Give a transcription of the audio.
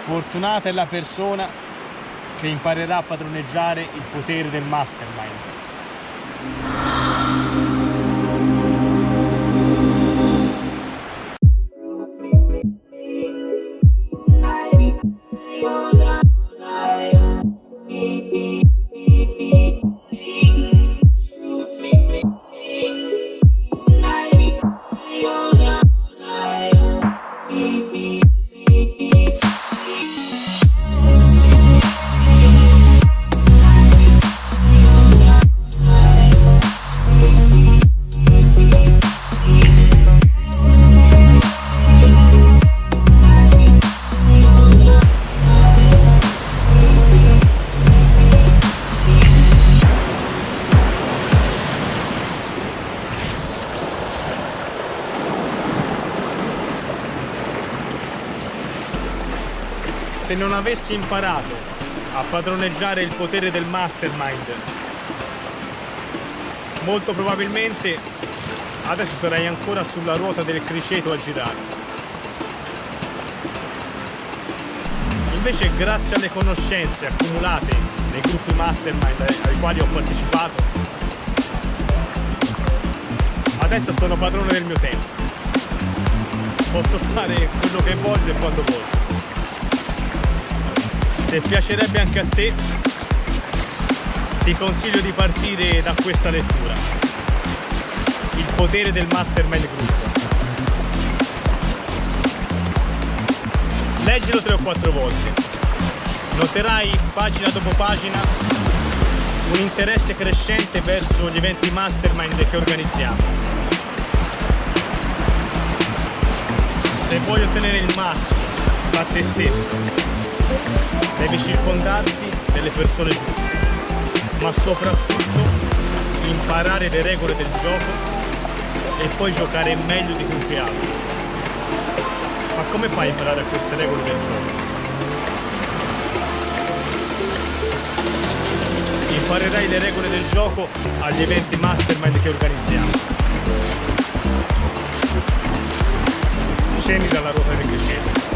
Fortunata è la persona che imparerà a padroneggiare il potere del mastermind. Se non avessi imparato a padroneggiare il potere del mastermind, molto probabilmente adesso sarei ancora sulla ruota del criceto a girare. Invece, grazie alle conoscenze accumulate nei gruppi mastermind ai quali ho partecipato, adesso sono padrone del mio tempo. Posso fare quello che voglio e quando voglio. Se piacerebbe anche a te, ti consiglio di partire da questa lettura: Il potere del mastermind group. Leggilo 3 o 4 volte. Noterai pagina dopo pagina un interesse crescente verso gli eventi mastermind che organizziamo. Se vuoi ottenere il massimo da te stesso, devi circondarti delle persone giuste, ma soprattutto imparare le regole del gioco e poi giocare meglio di chiunque altro. Ma come fai a imparare queste regole del gioco? Imparerai le regole del gioco agli eventi mastermind che organizziamo. Scendi dalla ruota del criceto.